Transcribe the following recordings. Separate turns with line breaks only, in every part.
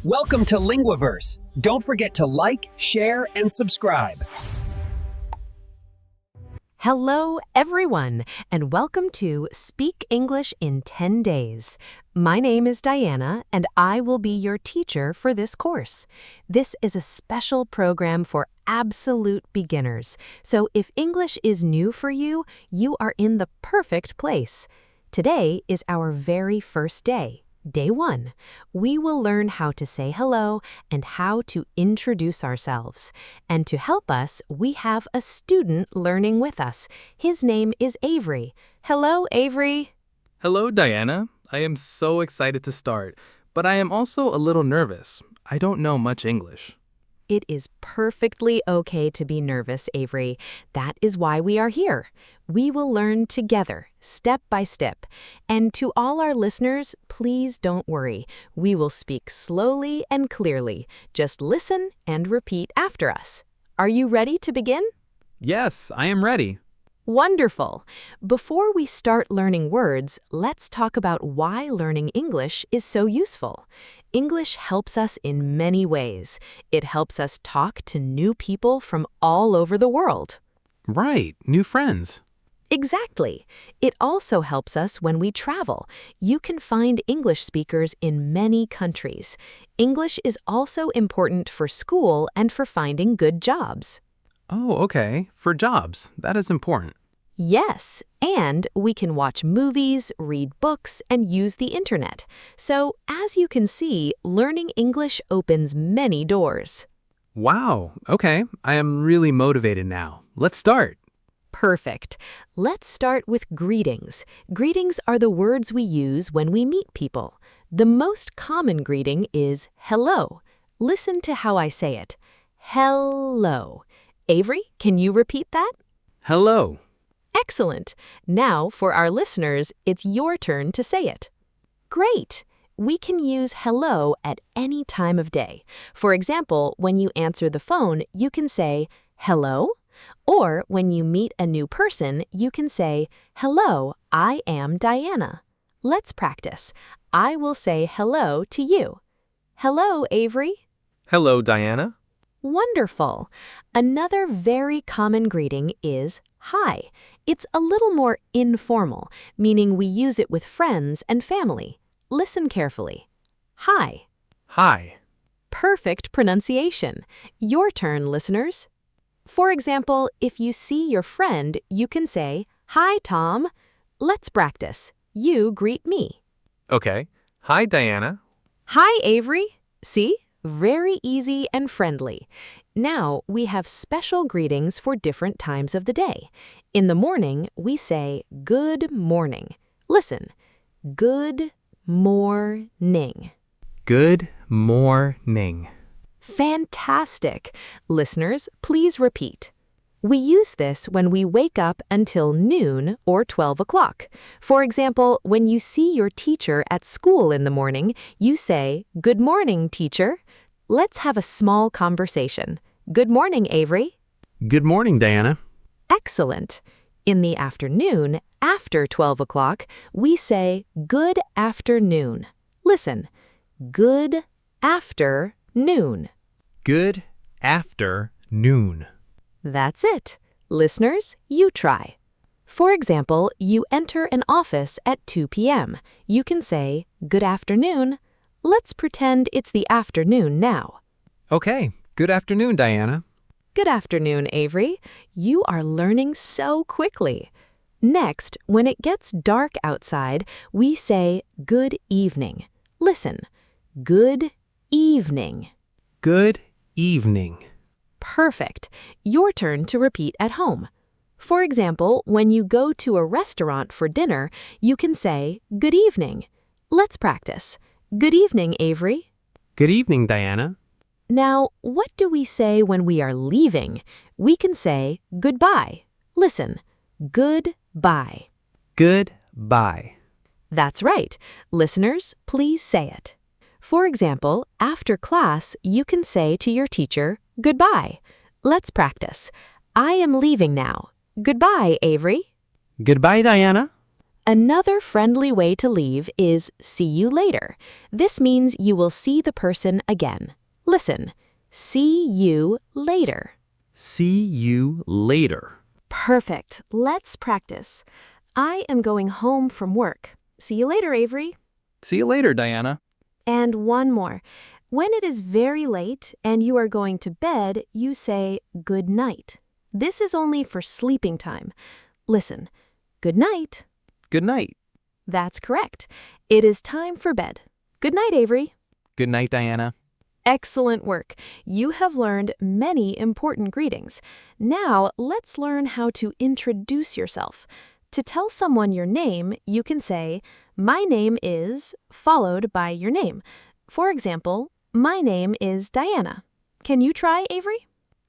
Welcome to Linguaverse. Don't forget to like, share, and subscribe.
Hello, everyone, and welcome to Speak English in 10 Days. My name is Diana, and I will be your teacher for this course. This is a special program for absolute beginners, so if English is new for you, you are in the perfect place. Today is our very first day. Day 1. We will learn how to say hello and how to introduce ourselves. And to help us, we have a student learning with us. His name is Avery. Hello, Avery.
Hello, Diana. I am so excited to start, but I am also a little nervous. I don't know much English.
It is perfectly okay to be nervous, Avery. That is why we are here. We will learn together, step by step. And to all our listeners, please don't worry. We will speak slowly and clearly. Just listen and repeat after us. Are you ready to begin?
Yes, I am ready.
Wonderful! Before we start learning words, let's talk about why learning English is so useful. English helps us in many ways. It helps us talk to new people from all over the world.
Right, new friends.
Exactly. It also helps us when we travel. You can find English speakers in many countries. English is also important for school and for finding good jobs.
Oh, okay. For jobs. That is important.
Yes, and we can watch movies, read books, and use the internet. So, as you can see, learning English opens many doors.
Wow. Okay. I am really motivated now. Let's start.
Perfect. Let's start with greetings. Greetings are the words we use when we meet people. The most common greeting is hello. Listen to how I say it. Hello. Avery, can you repeat that?
Hello.
Excellent. Now, for our listeners, it's your turn to say it. Great. We can use hello at any time of day. For example, when you answer the phone, you can say, hello. Or when you meet a new person, you can say, hello, I am Diana. Let's practice. I will say hello to you. Hello, Avery.
Hello, Diana.
Wonderful. Another very common greeting is hi. It's a little more informal, meaning we use it with friends and family. Listen carefully. Hi.
Hi.
Perfect pronunciation. Your turn, listeners. For example, if you see your friend, you can say, hi, Tom. Let's practice. You greet me.
Okay. Hi, Diana.
Hi, Avery. See? Very easy and friendly. Now we have special greetings for different times of the day. In the morning, we say good morning. Listen. Good morning.
Good morning.
Fantastic. Listeners, please repeat. We use this when we wake up until noon or 12 o'clock. For example, when you see your teacher at school in the morning, you say, good morning, teacher. Let's have a small conversation. Good morning, Avery.
Good morning, Diana.
Excellent. In the afternoon, after 12 o'clock, we say good afternoon. Listen. Good afternoon.
Good afternoon.
That's it. Listeners, you try. For example, you enter an office at 2 p.m. You can say, good afternoon. Let's pretend it's the afternoon now.
Okay. Good afternoon, Diana.
Good afternoon, Avery. You are learning so quickly. Next, when it gets dark outside, we say good evening. Listen. Good evening.
Good evening.
Perfect. Your turn to repeat at home. For example, when you go to a restaurant for dinner, you can say, good evening. Let's practice. Good evening, Avery.
Good evening, Diana.
Now, what do we say when we are leaving? We can say goodbye. Listen. Goodbye.
Goodbye.
That's right. Listeners, please say it. For example, after class, you can say to your teacher, goodbye. Let's practice. I am leaving now. Goodbye, Avery.
Goodbye, Diana.
Another friendly way to leave is see you later. This means you will see the person again. Listen, see you later.
See you later.
Perfect. Let's practice. I am going home from work. See you later, Avery.
See you later, Diana.
And one more. When it is very late and you are going to bed, you say good night. This is only for sleeping time. Listen, good night.
Good night.
That's correct. It is time for bed. Good night, Avery.
Good night, Diana.
Excellent work. You have learned many important greetings. Now, let's learn how to introduce yourself. To tell someone your name, you can say, "My name is," followed by your name. For example, "My name is Diana." Can you try, Avery?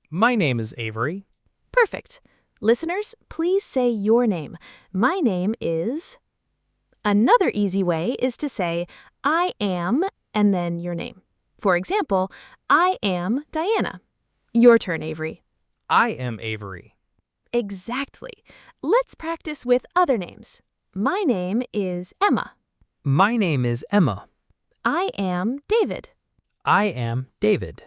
My name is Avery.
Perfect. Listeners, please say your name. My name is. Another easy way is to say, "I am," and then your name. For example, "I am Diana." Your turn, Avery.
I am Avery.
Exactly. Let's practice with other names. My name is Emma.
My name is Emma.
I am David.
I am David.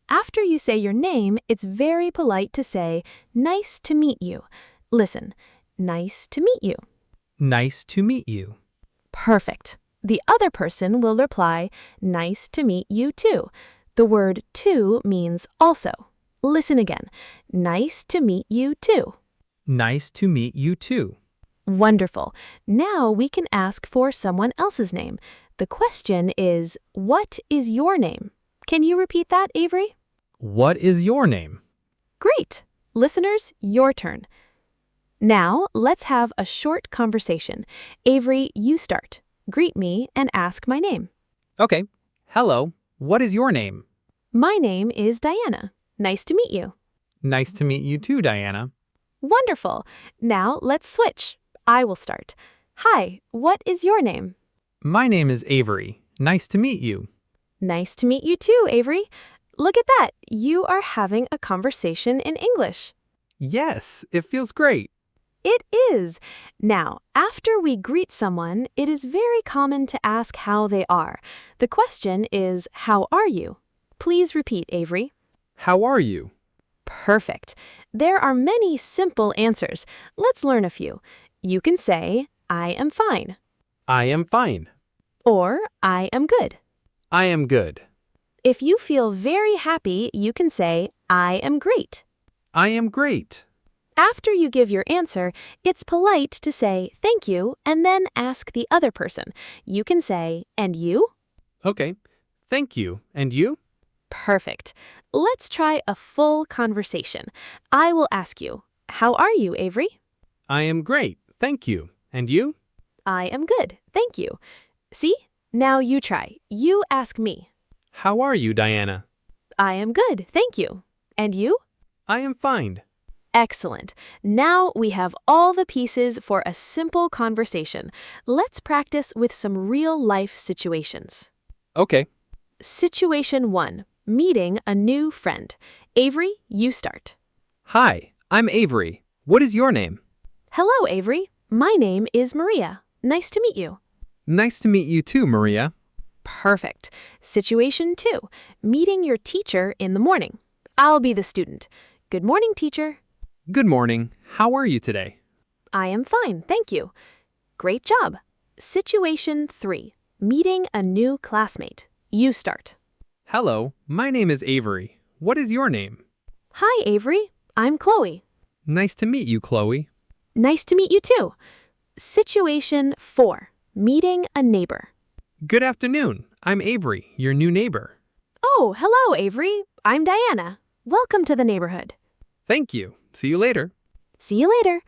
After you say your name, it's very polite to say, "Nice to meet you." Listen, "Nice to meet you."
Nice to meet you.
Perfect. The other person will reply, "Nice to meet you too." The word "to" means also. Listen again. "Nice to meet you too."
Nice to meet you too.
Wonderful. Now we can ask for someone else's name. The question is, what is your name? Can you repeat that, Avery?
What is your name?
Great. Listeners, your turn. Now, let's have a short conversation. Avery, you start. Greet me and ask my name.
Okay. Hello. What is your name?
My name is Diana. Nice to meet you.
Nice to meet you too, Diana.
Wonderful. Now, let's switch. I will start. Hi, what is your name?
My name is Avery. Nice to meet you.
Nice to meet you too, Avery. Look at that. You are having a conversation in English.
Yes, it feels great.
It is. Now, after we greet someone, it is very common to ask how they are. The question is, how are you? Please repeat, Avery.
How are you?
Perfect. There are many simple answers. Let's learn a few. You can say, "I am fine,"
I am fine.
or "I am good."
I am good.
If you feel very happy, you can say, "I am great."
I am great.
After you give your answer, it's polite to say thank you and then ask the other person. You can say, "And you?"
Okay. Thank you. And you?
Perfect. Let's try a full conversation. I will ask you, "How are you, Avery?"
I am great. Thank you. And you?
"I am good, thank you." See? Now you try. You ask me.
How are you, Diana?
"I am good, thank you." And you?
I am fine.
Excellent. Now we have all the pieces for a simple conversation. Let's practice with some real-life situations.
Okay.
Situation 1. Meeting a new friend. Avery, you start.
Hi, I'm Avery. What is your name?
Hello, Avery. My name is Maria. Nice to meet you.
Nice to meet you too, Maria.
Perfect. Situation 2. Meeting your teacher in the morning. I'll be the student. Good morning, teacher.
Good morning. How are you today?
I am fine, thank you. Great job. Situation 3. Meeting a new classmate. You start.
Hello, my name is Avery. What is your name?
Hi, Avery. I'm Chloe.
Nice to meet you, Chloe.
Nice to meet you too. Situation 4. Meeting a neighbor.
Good afternoon. I'm Avery, your new neighbor.
Oh, hello, Avery. I'm Diana. Welcome to the neighborhood.
Thank you. See you later.
See you later.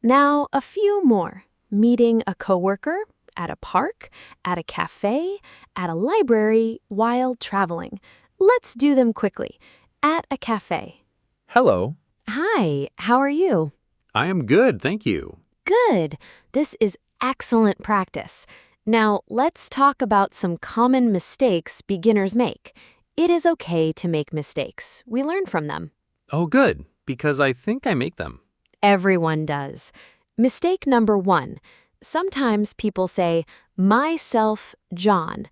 Now, a few more. Meeting a coworker, at a park, at a cafe, at a library, while traveling. Let's do them quickly. At a cafe.
Hello.
Hi, how are you?
I am good, thank you.
Good. This is excellent practice. Now, let's talk about some common mistakes beginners make. It is okay to make mistakes. We learn from them.
Oh, good, because I think I make them.
Everyone does. Mistake number 1. Sometimes people say, myself, John.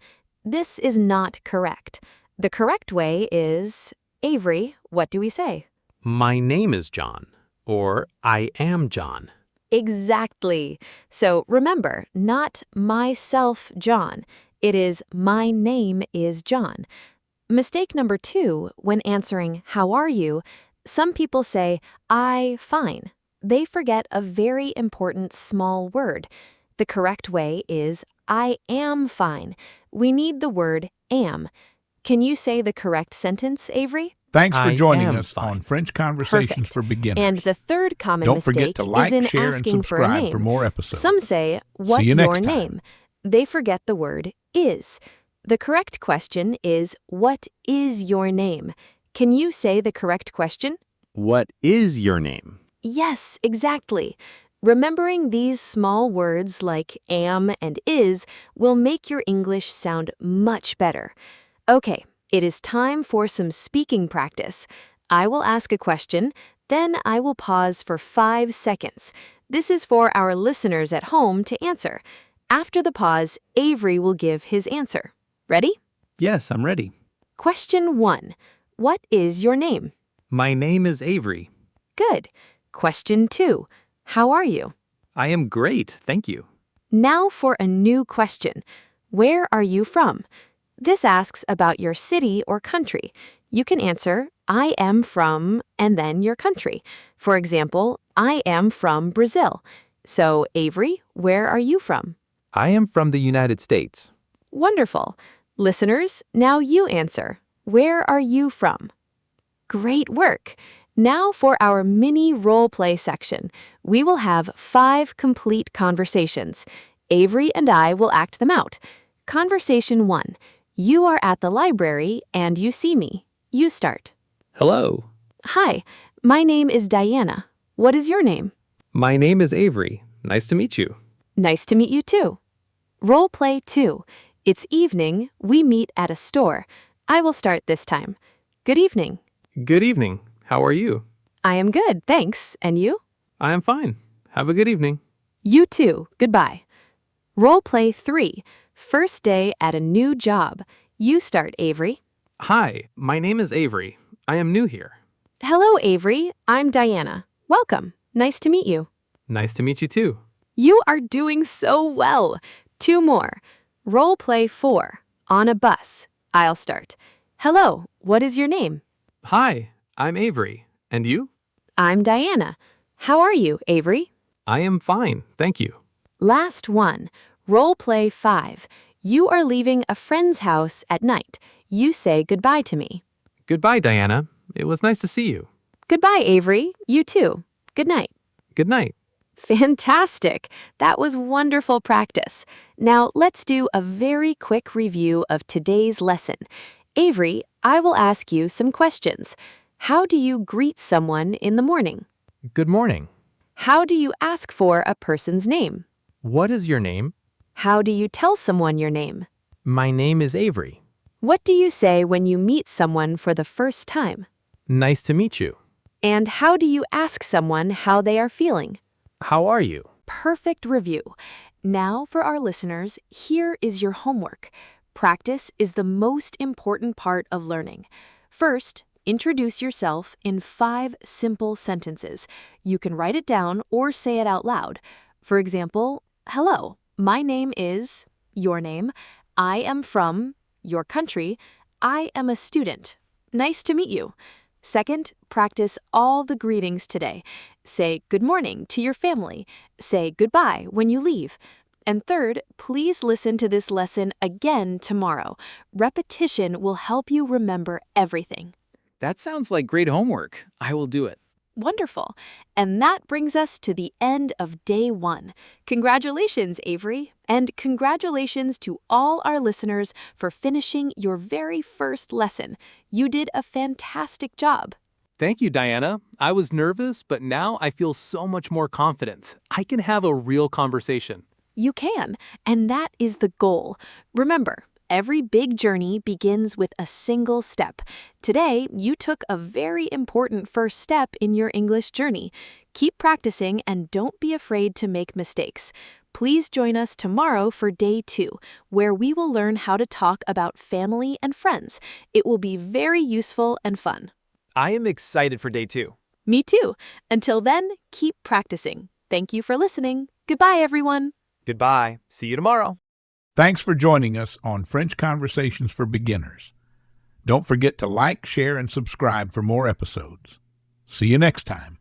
This is not correct. The correct way is, Avery, what do we say?
My name is John. Or I am John.
Exactly. So remember, not myself, John. It is my name is John. Mistake number 2, when answering, how are you? Some people say, fine. They forget a very important small word. The correct way is, I am fine. We need the word am. Can you say the correct sentence, Avery?
Thanks for
I
joining
am
us
fine.
on French Conversations
Perfect.
for Beginners.
And the third common
Don't
mistake
forget to like,
is in
share, and
asking for a
subscribe
name.
for more episodes.
Some say, what's
See you next
your
time.
name? They forget the word is. The correct question is, what is your name? Can you say the correct question?
What is your name?
Yes, exactly. Remembering these small words like am and is will make your English sound much better. Okay, it is time for some speaking practice. I will ask a question, then I will pause for 5 seconds. This is for our listeners at home to answer. After the pause, Avery will give his answer. Ready?
Yes, I'm ready.
Question 1. What is your name?
My name is Avery.
Good. Question 2. How are you?
I am great, thank you.
Now for a new question. Where are you from? This asks about your city or country. You can answer, I am from, and then your country. For example, I am from Brazil. So, Avery, where are you from?
I am from the United States.
Wonderful. Listeners, now you answer. Where are you from? Great work. Now for our mini role play section. We will have 5 complete conversations. Avery and I will act them out. Conversation 1. You are at the library and you see me. You start.
Hello.
Hi, my name is Diana. What is your name?
My name is Avery. Nice to meet you.
Nice to meet you too. Role play 2. It's evening. We meet at a store. I will start this time. Good evening.
Good evening. How are you?
I am good, thanks. And you?
I am fine. Have a good evening.
You too. Goodbye. Role play 3. First day at a new job. You start, Avery.
Hi, my name is Avery. I am new here.
Hello, Avery. I'm Diana. Welcome. Nice to meet you.
Nice to meet you too.
You are doing so well. 2 more. Role play 4. On a bus. I'll start. Hello, what is your name?
Hi, I'm Avery. And you?
I'm Diana. How are you, Avery?
I am fine, thank you.
Last one. Role play 5. You are leaving a friend's house at night. You say goodbye to me.
Goodbye, Diana. It was nice to see you.
Goodbye, Avery. You too. Good night.
Good night.
Fantastic! That was wonderful practice. Now let's do a very quick review of today's lesson. Avery, I will ask you some questions. How do you greet someone in the morning?
Good morning.
How do you ask for a person's name?
What is your name?
How do you tell someone your name?
My name is Avery.
What do you say when you meet someone for the first time?
Nice to meet you.
And how do you ask someone how they are feeling?
How are you?
Perfect review. Now, for our listeners, here is your homework. Practice is the most important part of learning. First, introduce yourself in 5 simple sentences. You can write it down or say it out loud. For example, hello, my name is, your name, I am from, your country, I am a student. Nice to meet you. Second, practice all the greetings today. Say good morning to your family. Say goodbye when you leave. And third, please listen to this lesson again tomorrow. Repetition will help you remember everything.
That sounds like great homework. I will do it.
Wonderful. And that brings us to the end of day 1. Congratulations, Avery. And congratulations to all our listeners for finishing your very first lesson. You did a fantastic job.
Thank you, Diana. I was nervous, but now I feel so much more confident. I can have a real conversation.
You can, and that is the goal. Remember, every big journey begins with a single step. Today, you took a very important first step in your English journey. Keep practicing and don't be afraid to make mistakes. Please join us tomorrow for day 2, where we will learn how to talk about family and friends. It will be very useful and fun.
I am excited for day 2.
Me too. Until then, keep practicing. Thank you for listening. Goodbye, everyone.
Goodbye. See you tomorrow.
Thanks for joining us on French Conversations for Beginners. Don't forget to like, share, and subscribe for more episodes. See you next time.